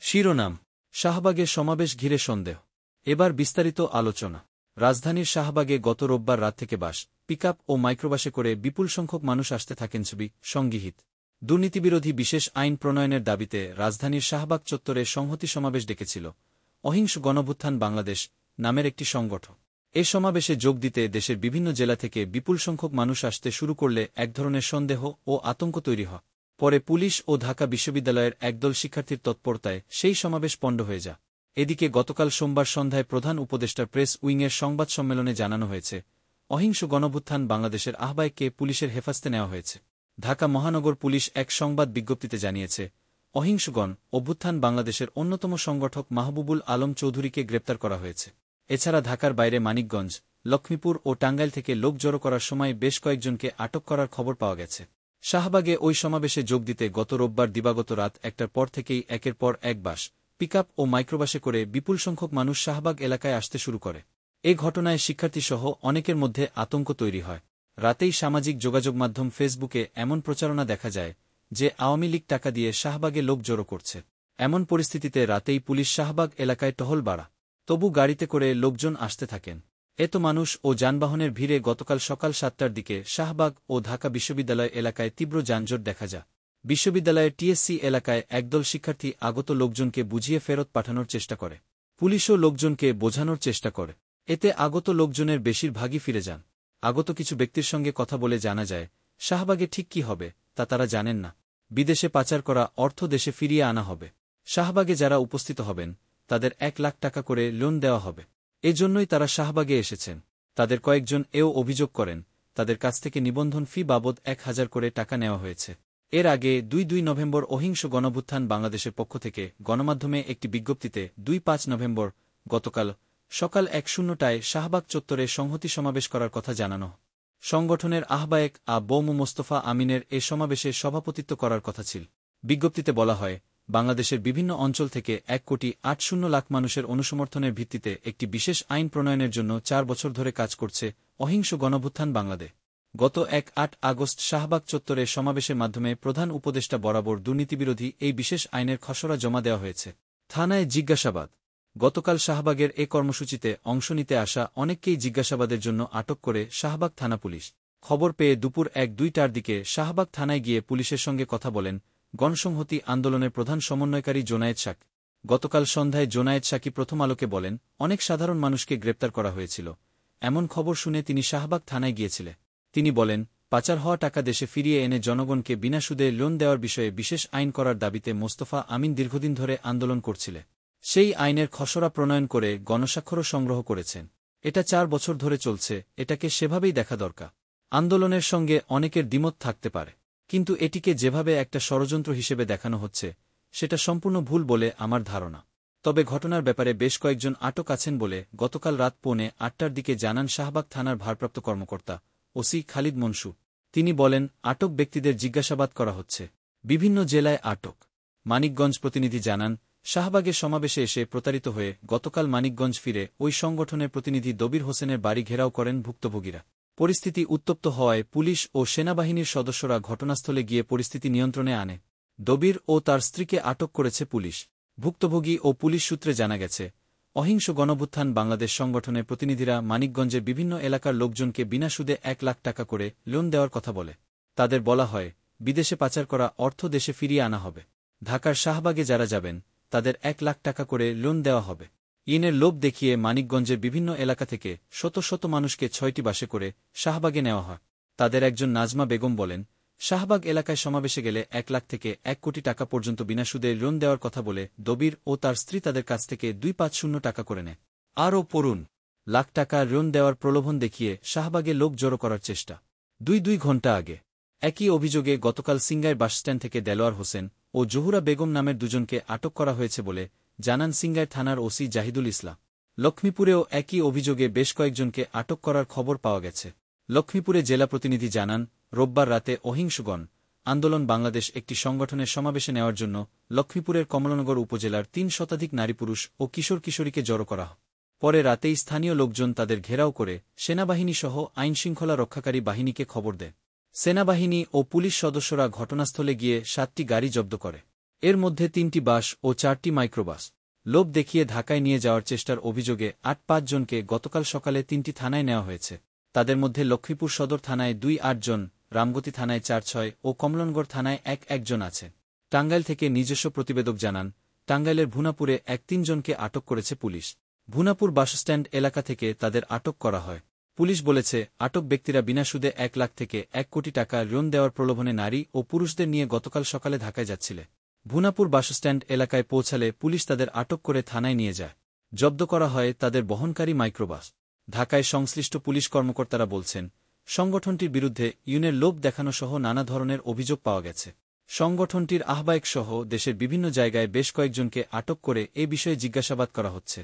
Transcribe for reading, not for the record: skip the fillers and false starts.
শিরোনাম: শাহবাগে সমাবেশ ঘিরে সন্দেহ। এবার বিস্তারিত আলোচনা। রাজধানীর শাহবাগে গত রোববার রাত থেকে বাস, পিকআপ ও মাইক্রোবাসে করে বিপুল সংখ্যক মানুষ আসতে থাকেন। ছবি সংগৃহীত। দুর্নীতিবিরোধী বিশেষ আইন প্রণয়নের দাবিতে রাজধানীর শাহবাগ চত্বরে সংহতি সমাবেশ ডেকেছিল অহিংস গণঅভ্যুত্থান বাংলাদেশ নামের একটি সংগঠন। এ সমাবেশে যোগ দিতে দেশের বিভিন্ন জেলা থেকে বিপুল সংখ্যক মানুষ আসতে শুরু করলে এক ধরনের সন্দেহ ও আতঙ্ক তৈরি হয়। পরে পুলিশ ও ঢাকা বিশ্ববিদ্যালয়ের একদল শিক্ষার্থীর তৎপরতায় সেই সমাবেশ পণ্ড হয়ে যায়। এদিকে গতকাল সোমবার সন্ধ্যায় প্রধান উপদেষ্টার প্রেস উইংয়ের সংবাদ সম্মেলনে জানানো হয়েছে, অহিংস গণঅভ্যুত্থান বাংলাদেশের আহ্বায়ককে পুলিশের হেফাজতে নেওয়া হয়েছে। ঢাকা মহানগর পুলিশ এক সংবাদ বিজ্ঞপ্তিতে জানিয়েছে, অহিংস গণ অভ্যুত্থান বাংলাদেশের অন্যতম সংগঠক মাহবুবুল আলম চৌধুরীকে গ্রেপ্তার করা হয়েছে। এছাড়া ঢাকার বাইরে মানিকগঞ্জ, লক্ষ্মীপুর ও টাঙ্গাইল থেকে লোক জড়ো করার সময় বেশ কয়েকজনকে আটক করার খবর পাওয়া গেছে। শাহবাগে ওই সমাবেশে যোগ দিতে গত রোববার দিবাগত রাত ১টার পর থেকেই একের পর এক বাস, পিকআপ ও মাইক্রোবাসে করে বিপুল সংখ্যক মানুষ শাহবাগ এলাকায় আসতে শুরু করে। এ ঘটনায় শিক্ষার্থীসহ অনেকের মধ্যে আতঙ্ক তৈরি হয়। রাতেই সামাজিক যোগাযোগ মাধ্যম ফেসবুকে এমন প্রচারণা দেখা যায় যে আওয়ামী লীগ টাকা দিয়ে শাহবাগে লোক জড়ো করছে। এমন পরিস্থিতিতে রাতেই পুলিশ শাহবাগ এলাকায় টহল বাড়া। তবু গাড়িতে করে লোকজন আসতে থাকেন। এত মানুষ ও যানবাহনের ভিড়ে গতকাল সকাল ৭টার দিকে শাহবাগ ও ঢাকা বিশ্ববিদ্যালয় এলাকায় তীব্র যানজট দেখা যায়। বিশ্ববিদ্যালয়ের টিএসসি এলাকায় একদল শিক্ষার্থী আগত লোকজনকে বুঝিয়ে ফেরত পাঠানোর চেষ্টা করে। পুলিশও লোকজনকে বোঝানোর চেষ্টা করে। এতে আগত লোকজনের বেশিরভাগই ফিরে যান। আগত কিছু ব্যক্তির সঙ্গে কথা বলে জানা যায়, শাহবাগে ঠিক কী হবে তা তারা জানেন না। বিদেশে পাচার করা অর্থ দেশে ফিরিয়ে আনা হবে। শাহবাগে যারা উপস্থিত হবেন তাদের ১ লাখ টাকা করে লোন দেওয়া হবে। এজন্যই তারা শাহবাগে এসেছেন। তাদের কয়েকজন এও অভিযোগ করেন, তাদের কাছ থেকে নিবন্ধন ফি বাবদ ১,০০০ করে টাকা নেওয়া হয়েছে। এর আগে ২ নভেম্বর অহিংস গণঅভ্যুত্থান বাংলাদেশের পক্ষ থেকে গণমাধ্যমে একটি বিজ্ঞপ্তিতে ২-৫ নভেম্বর গতকাল সকাল ১:০০টায় শাহবাগ চত্বরে সংহতি সমাবেশ করার কথা জানানো। সংগঠনের আহ্বায়ক বৌম মোস্তফা আমিনের এ সমাবেশে সভাপতিত্ব করার কথা ছিল। বিজ্ঞপ্তিতে বলা হয়, বাংলাদেশের বিভিন্ন অঞ্চল থেকে ১,৮০,০০,০০০ মানুষের অনুসমর্থনের ভিত্তিতে একটি বিশেষ আইন প্রণয়নের জন্য ৪ বছর ধরে কাজ করছে অহিংস গণঅভ্যুত্থান বাংলাদেশ। গত ১-৮ আগস্ট শাহবাগ চত্বরে সমাবেশের মাধ্যমে প্রধান উপদেষ্টা বরাবর দুর্নীতিবিরোধী এই বিশেষ আইনের খসড়া জমা দেওয়া হয়েছে। থানায় জিজ্ঞাসাবাদ। গতকাল শাহবাগের এ কর্মসূচিতে অংশ নিতে আসা অনেককেই জিজ্ঞাসাবাদের জন্য আটক করে শাহবাগ থানা পুলিশ। খবর পেয়ে দুপুর ১-২টার দিকে শাহবাগ থানায় গিয়ে পুলিশের সঙ্গে কথা বলেন গণসংহতি আন্দোলনের প্রধান সমন্বয়কারী জোনায়েদ শাক। গতকাল সন্ধ্যায় জোনায়েদ শাকি প্রথম আলোকে বলেন, অনেক সাধারণ মানুষকে গ্রেপ্তার করা হয়েছিল। এমন খবর শুনে তিনি শাহবাগ থানায় গিয়েছিলেন। তিনি বলেন, পাচার হওয়া টাকা দেশে ফিরিয়ে এনে জনগণকে বিনা সুদে লোন দেওয়ার বিষয়ে বিশেষ আইন করার দাবিতে মোস্তফা আমিন দীর্ঘদিন ধরে আন্দোলন করছিলেন। সেই আইনের খসড়া প্রণয়ন করে গণস্বাক্ষরও সংগ্রহ করেছেন। এটা ৪ বছর ধরে চলছে, এটাকে সেভাবেই দেখা দরকার। আন্দোলনের সঙ্গে অনেকের দ্বিমত থাকতে পারে, কিন্তু এটিকে যেভাবে একটা ষড়যন্ত্র হিসেবে দেখানো হচ্ছে সেটা সম্পূর্ণ ভুল বলে আমার ধারণা। তবে ঘটনার ব্যাপারে বেশ কয়েকজন আটক আছেন বলে গতকাল রাত ৮:৩০টার দিকে জানান শাহবাগ থানার ভারপ্রাপ্ত কর্মকর্তা ওসি খালিদ মনসু। তিনি বলেন, আটক ব্যক্তিদের জিজ্ঞাসাবাদ করা হচ্ছে। বিভিন্ন জেলায় আটক। মানিকগঞ্জ প্রতিনিধি জানান, শাহবাগের সমাবেশে এসে প্রতারিত হয়ে গতকাল মানিকগঞ্জ ফিরে ওই সংগঠনের প্রতিনিধি দবির হোসেনের বাড়ি ঘেরাও করেন ভুক্তভোগীরা। পরিস্থিতি উত্তপ্ত হওয়ায় পুলিশ ও সেনাবাহিনীর সদস্যরা ঘটনাস্থলে গিয়ে পরিস্থিতি নিয়ন্ত্রণে আনে। দবির ও তার স্ত্রীকে আটক করেছে পুলিশ। ভুক্তভোগী ও পুলিশ সূত্রে জানা গেছে, অহিংস গণঅভ্যুত্থান বাংলাদেশ সংগঠনের প্রতিনিধিরা মানিকগঞ্জের বিভিন্ন এলাকার লোকজনকে বিনা সুদে ১ লাখ টাকা করে লোন দেওয়ার কথা বলে। তাদের বলা হয়, বিদেশে পাচার করা অর্থ দেশে ফিরিয়ে আনা হবে। ঢাকার শাহবাগে যারা যাবেন তাদের ১ লাখ টাকা করে লোন দেওয়া হবে। ইনের লোভ দেখিয়ে মানিকগঞ্জের বিভিন্ন এলাকা থেকে শত শত মানুষকে ৬টি বাসে করে শাহবাগে নেওয়া হয়। তাদের একজন নাজমা বেগম বলেন, শাহবাগ এলাকায় সমাবেশে গেলে ১ লাখ থেকে ১ কোটি টাকা পর্যন্ত বিনা সুদে লোন দেওয়ার কথা বলে দবির ও তার স্ত্রী তাদের কাছ থেকে ২৫০ টাকা করে নেয়। আরও পড়ুন, লাখ টাকা লোন দেওয়ার প্রলোভন দেখিয়ে শাহবাগে লোক জড়ো করার চেষ্টা। ২ ঘণ্টা আগে একই অভিযোগে গতকাল সিংগাইর বাসস্ট্যান্ড থেকে দেলোয়ার হোসেন ও জহুরা বেগম নামের দুজনকে আটক করা হয়েছে বলে জানান সিংগাইর থানার ওসি জাহিদুল ইসলাম। লক্ষ্মীপুরেও একই অভিযোগে বেশ কয়েকজনকে আটক করার খবর পাওয়া গেছে। লক্ষ্মীপুরে জেলা প্রতিনিধি জানান, রোববার রাতে অহিংস গণ আন্দোলন বাংলাদেশ একটি সংগঠনের সমাবেশে নেওয়ার জন্য লক্ষ্মীপুরের কমলনগর উপজেলার ৩ শতাধিক নারী পুরুষ ও কিশোর কিশোরীকে জড়ো করা হয়। পরে রাতেই স্থানীয় লোকজন তাদের ঘেরাও করে সেনাবাহিনীসহ আইনশৃঙ্খলা রক্ষাকারী বাহিনীকে খবর দেয়। সেনাবাহিনী ও পুলিশ সদস্যরা ঘটনাস্থলে গিয়ে ৭টি গাড়ি জব্দ করে। এর মধ্যে ৩টি বাস ও ৪টি মাইক্রোবাস। লোভ দেখিয়ে ঢাকায় নিয়ে যাওয়ার চেষ্টার অভিযোগে ৮-৫ জনকে গতকাল সকালে ৩টি থানায় নেওয়া হয়েছে। তাদের মধ্যে লক্ষ্মীপুর সদর থানায় ২-৮ জন, রামগতি থানায় ৪-৬ ও কমলনগর থানায় ১-১ জন আছে। টাঙ্গাইল থেকে নিজস্ব প্রতিবেদক জানান, টাঙ্গাইলের ভুনাপুরে ১-৩ জনকে আটক করেছে পুলিশ। ভুনাপুর বাসস্ট্যান্ড এলাকা থেকে তাদের আটক করা হয়। পুলিশ বলেছে, আটক ব্যক্তিরা বিনা সুদে ১ লাখ থেকে ১ কোটি টাকা ঋণ দেওয়ার প্রলোভনে নারী ও পুরুষদের নিয়ে গতকাল সকালে ঢাকায় যাচ্ছিল। ভুনাপুর বাসস্ট্যান্ড এলাকায় পৌঁছালে পুলিশ তাদের আটক করে থানায় নিয়ে যায়। জব্দ করা হয় তাদের বহনকারী মাইক্রোবাস। ঢাকায় সংশ্লিষ্ট পুলিশ কর্মকর্তারা বলছেন, সংগঠনটির বিরুদ্ধে ইউনের লোভ দেখানোসহ নানা ধরনের অভিযোগ পাওয়া গেছে। সংগঠনটির আহ্বায়কসহ দেশের বিভিন্ন জায়গায় বেশ কয়েকজনকে আটক করে এ বিষয়ে জিজ্ঞাসাবাদ করা হচ্ছে।